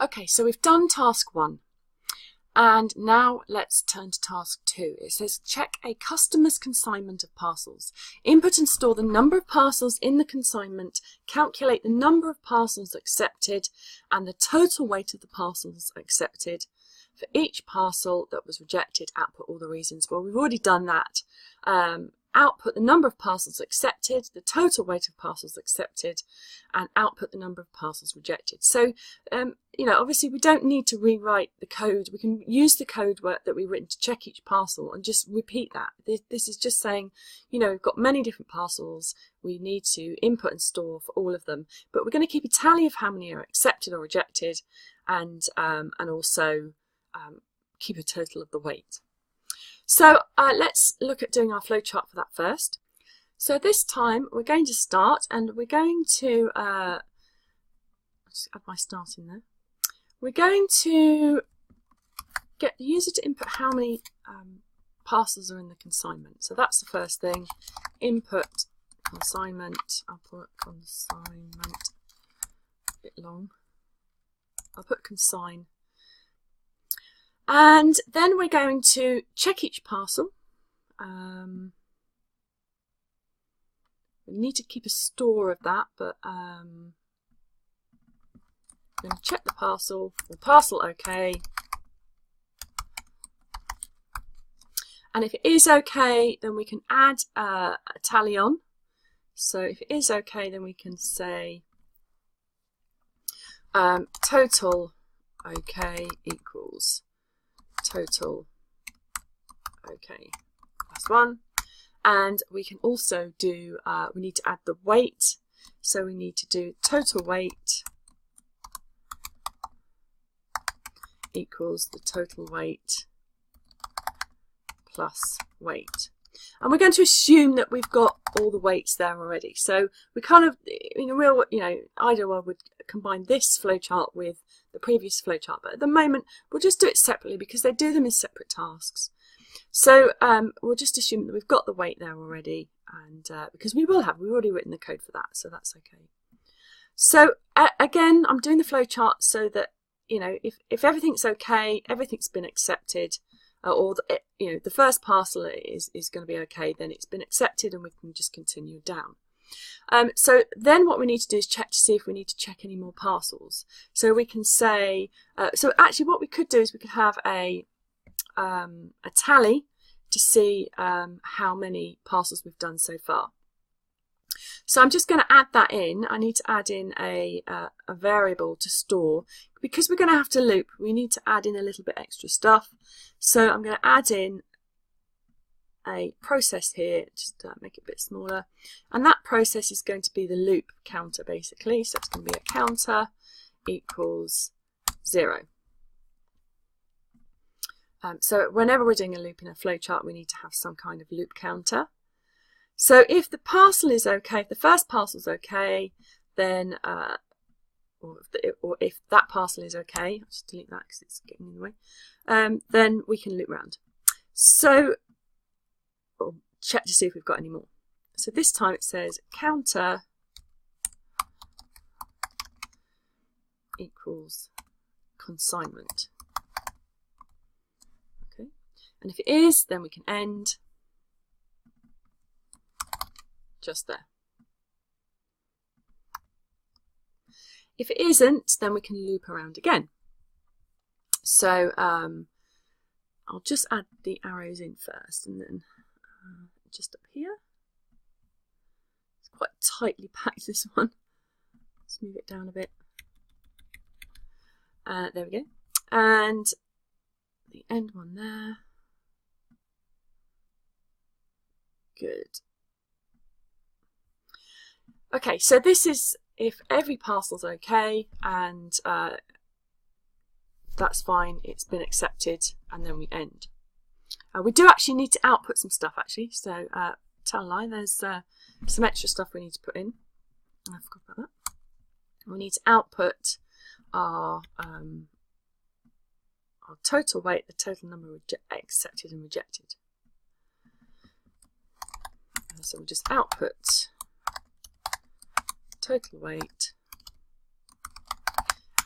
Okay, so we've done task 1. And now let's turn to task 2. It says check a customer's consignment of parcels. Input and store the number of parcels in the consignment, calculate the number of parcels accepted and the total weight of the parcels accepted. For each parcel that was rejected, output all the reasons. Well, we've already done that. Output the number of parcels accepted, the total weight of parcels accepted, and output the number of parcels rejected. So, obviously we don't need to rewrite the code. We can use the code that we've written to check each parcel and just repeat that. This is just saying, we've got many different parcels. We need to input and store for all of them, but we're going to keep a tally of how many are accepted or rejected, and also keep a total of the weight. So let's look at doing our flowchart for that first. So this time we're going to start, and we're going to just add my start in there. We're going to get the user to input how many parcels are in the consignment. So that's the first thing. Input consignment. I'll put consignment a bit long. I'll put consign. And then we're going to check each parcel. We need to keep a store of that, but I'm going to check the parcel. The parcel OK. And if it is OK, then we can add a tally on. So if it is OK, then we can say total OK equals total OK plus 1. And we can also do, we need to add the weight. So we need to do total weight equals the total weight plus weight. And we're going to assume that we've got all the weights there already. So we kind of, in a real, ideal world would combine this flowchart with the previous flowchart, but at the moment we'll just do it separately because they do them as separate tasks. So we'll just assume that we've got the weight there already, and because we've already written the code for that, so that's okay. So again, I'm doing the flowchart so that if everything's okay, everything's been accepted, or the first parcel is going to be okay, then it's been accepted and we can just continue down. So then what we need to do is check to see if we need to check any more parcels. So we can say, so actually what we could do is we could have a tally to see how many parcels we've done so far. So I'm just going to add that in. I need to add in a variable to store. Because we're going to have to loop, we need to add in a little bit extra stuff. So I'm going to add in a process here, just make it a bit smaller. And that process is going to be the loop counter, basically. So it's going to be a counter equals 0. So whenever we're doing a loop in a flowchart, we need to have some kind of loop counter. So if the parcel is okay, if the first parcel is okay, then, or if that parcel is okay, I'll just delete that because it's getting in the way, then we can loop round. So we'll check to see if we've got any more. So this time it says counter equals consignment. Okay, and if it is, then we can end just there. If it isn't, then we can loop around again. So I'll just add the arrows in first, and then just up here. It's quite tightly packed, this one. Let's move it down a bit. There we go. And the end one there. Good. Okay, so this is if every parcel's okay, and that's fine, it's been accepted, and then we end. We do actually need to output some stuff, actually, so tell a lie, there's some extra stuff we need to put in. I forgot about that. We need to output our total weight, the total number accepted and rejected. So we just output total weight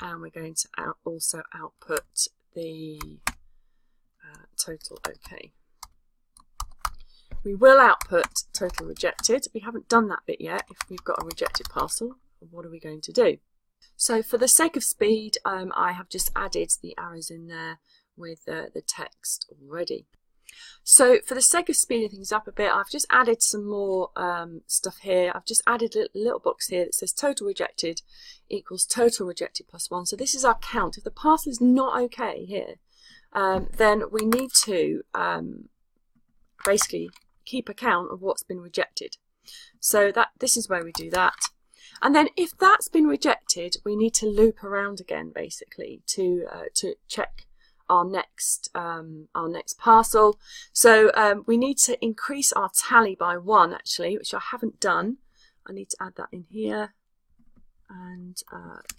and we're going to also output the total OK. We will output total rejected. We haven't done that bit yet. If we've got a rejected parcel, what are we going to do? So for the sake of speed, I have just added the arrows in there with the text already. So for the sake of speeding things up a bit, I've just added some more stuff here. I've just added a little box here that says total rejected equals total rejected plus 1. So this is our count. If the parcel is not OK here, then we need to basically keep a count of what's been rejected. So this is where we do that. And then if that's been rejected, we need to loop around again, basically, to check our next parcel. So we need to increase our tally by 1, actually, which I haven't done. I need to add that in here. And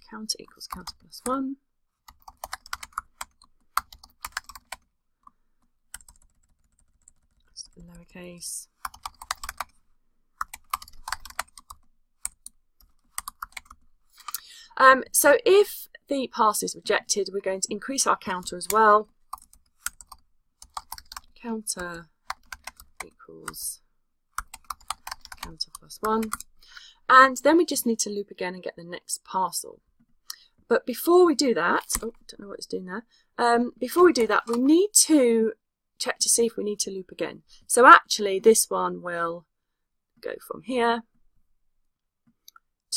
counter equals counter plus 1. That's lowercase. So if the parcel is rejected, we're going to increase our counter as well. Counter equals counter plus 1. And then we just need to loop again and get the next parcel. But before we do that, oh, don't know what it's doing there. Before we do that, we need to check to see if we need to loop again. So actually, this one will go from here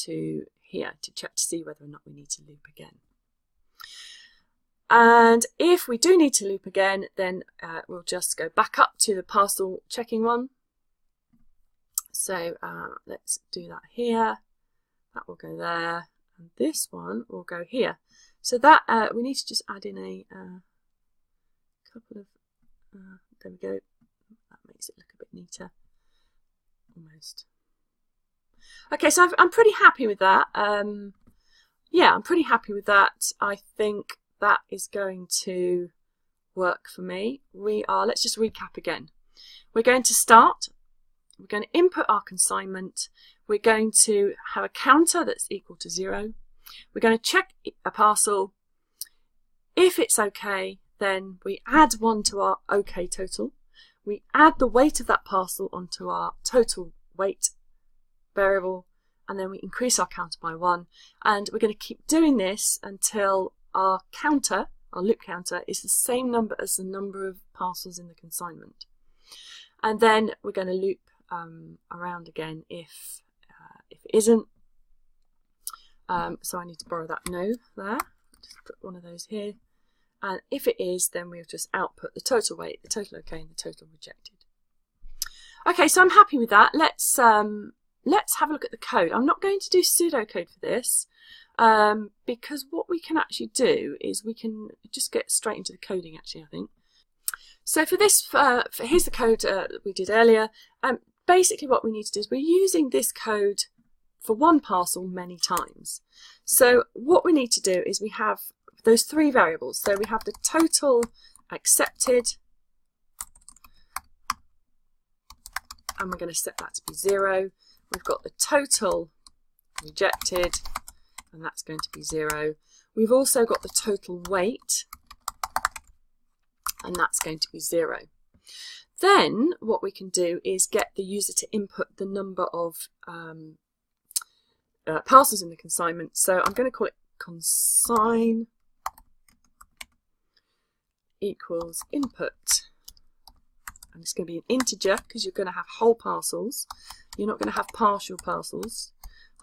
to here to check to see whether or not we need to loop again. And if we do need to loop again, then we'll just go back up to the parcel checking one. So let's do that here. That will go there, and this one will go here. So that we need to just add in a couple of, there we go. That makes it look a bit neater, almost. Okay, so I'm pretty happy with that. Yeah, I'm pretty happy with that. I think that is going to work for me. Let's just recap again. We're going to start. We're going to input our consignment. We're going to have a counter that's equal to 0. We're going to check a parcel. If it's OK, then we add 1 to our OK total. We add the weight of that parcel onto our total weight variable, and then we increase our counter by 1. And we're going to keep doing this until our counter, our loop counter, is the same number as the number of parcels in the consignment. And then we're going to loop around again if it isn't. So I need to borrow that no there. Just put one of those here. And if it is, then we'll just output the total weight, the total OK, and the total rejected. Okay, so I'm happy with that. Let's have a look at the code. I'm not going to do pseudocode for this because what we can actually do is we can just get straight into the coding, actually, I think. So for this, here's the code that we did earlier. Basically what we need to do is we're using this code for one parcel many times. So what we need to do is we have those 3 variables. So we have the total accepted, and we're going to set that to be 0. We've got the total rejected, and that's going to be 0. We've also got the total weight, and that's going to be 0. Then what we can do is get the user to input the number of parcels in the consignment. So I'm going to call it consign equals input. And it's going to be an integer because you're going to have whole parcels. You're not going to have partial parcels.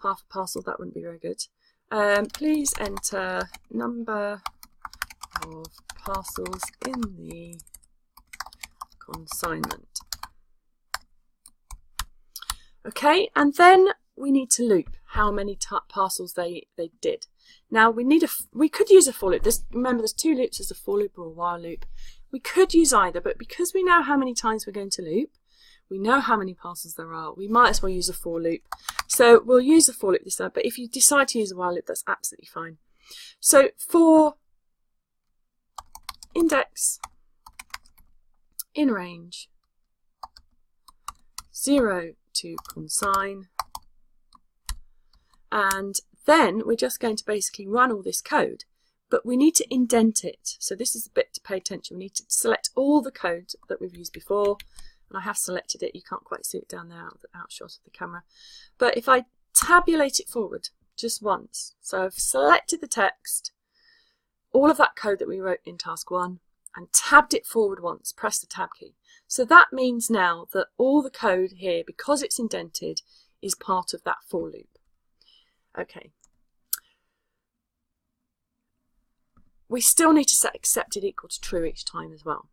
Half a parcel, that wouldn't be very good. Please enter number of parcels in the consignment. Okay, and then we need to loop how many parcels they did. Now we could use a for loop. Remember, there's 2 loops. There's a for loop or a while loop. We could use either, but because we know how many times we're going to loop, we know how many parcels there are, we might as well use a for loop. So we'll use a for loop this time, but if you decide to use a while loop, that's absolutely fine. So for index in range 0 to consign, and Then we're just going to basically run all this code, but we need to indent it. So this is a bit to pay attention. We need to select all the code that we've used before, and I have selected it. You can't quite see it down there, the outshot of the camera. But if I tabulate it forward just once, so I've selected the text, all of that code that we wrote in task 1, and tabbed it forward once, press the tab key. So that means now that all the code here, because it's indented, is part of that for loop. Okay. We still need to set accepted equal to true each time as well.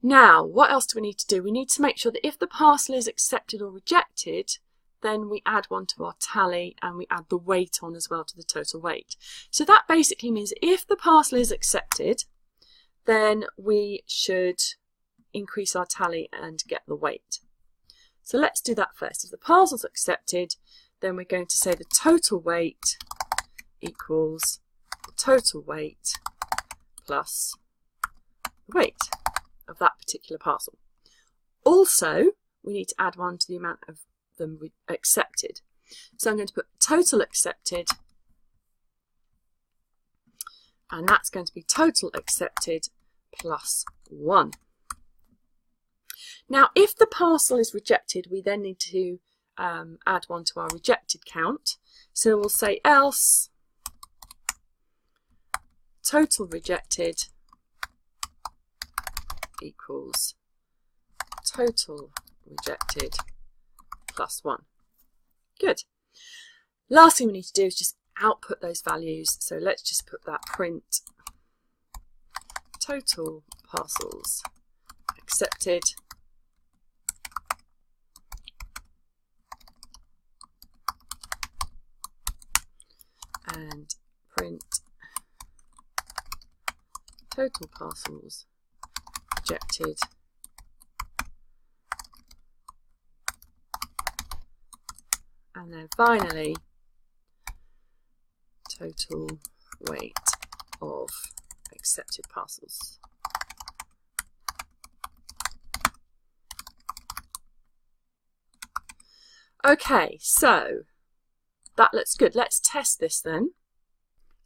Now, what else do we need to do? We need to make sure that if the parcel is accepted or rejected, then we add one to our tally and we add the weight on as well to the total weight. So that basically means if the parcel is accepted, then we should increase our tally and get the weight. So let's do that first. If the parcel's accepted, then we're going to say the total weight equals the total weight plus the weight of that particular parcel. Also, we need to add one to the amount of them we accepted. So I'm going to put total accepted, and that's going to be total accepted plus 1. Now, if the parcel is rejected, we then need to add one to our rejected count. So we'll say else total rejected equals total rejected plus 1. Good. Last thing we need to do is just output those values. So let's just put that print total parcels accepted and print total parcels rejected and then finally total weight of accepted parcels. Okay, so that looks good. Let's test this then.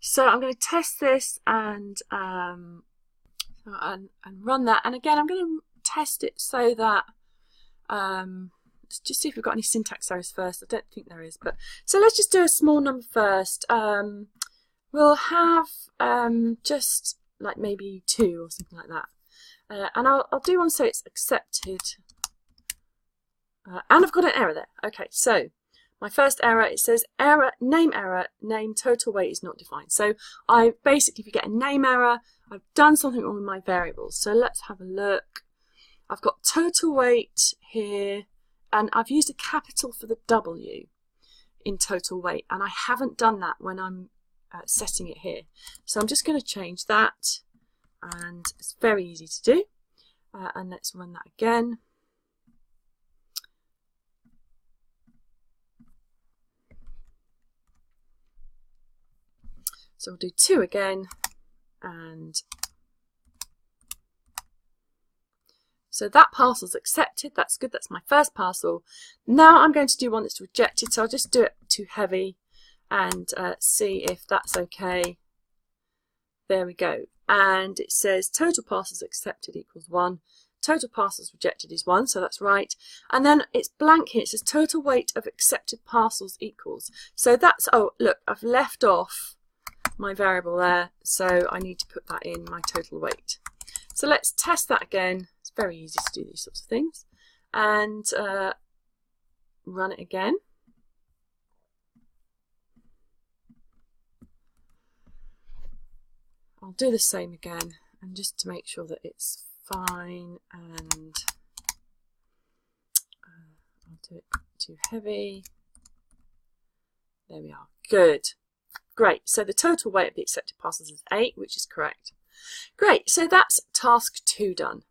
So I'm going to test this and run that. And again, I'm going to test it so that let's just see if we've got any syntax errors first. I don't think there is, but so let's just do a small number first. We'll have just like maybe 2 or something like that, and I'll do one so it's accepted. And I've got an error there. Okay, so my first error, it says error, name total weight is not defined. So I basically, if you get a name error, I've done something wrong with my variables. So let's have a look. I've got total weight here, and I've used a capital for the W in total weight, and I haven't done that when I'm setting it here. So I'm just going to change that, and it's very easy to do. And let's run that again. So we'll do 2 again, and so that parcel's accepted. That's good. That's my first parcel. Now I'm going to do one that's rejected. So I'll just do it to heavy and see if that's okay. There we go. And it says total parcels accepted equals 1. Total parcels rejected is 1, so that's right. And then it's blank here. It says total weight of accepted parcels equals. So that's, oh, look, I've left off my variable there, so I need to put that in my total weight. So let's test that again. It's very easy to do these sorts of things, and run it again. I'll do the same again, and just to make sure that it's fine, and I'll do it too heavy. There we are. Good. Great, so the total weight of the accepted parcels is 8, which is correct. Great, so that's task 2 done.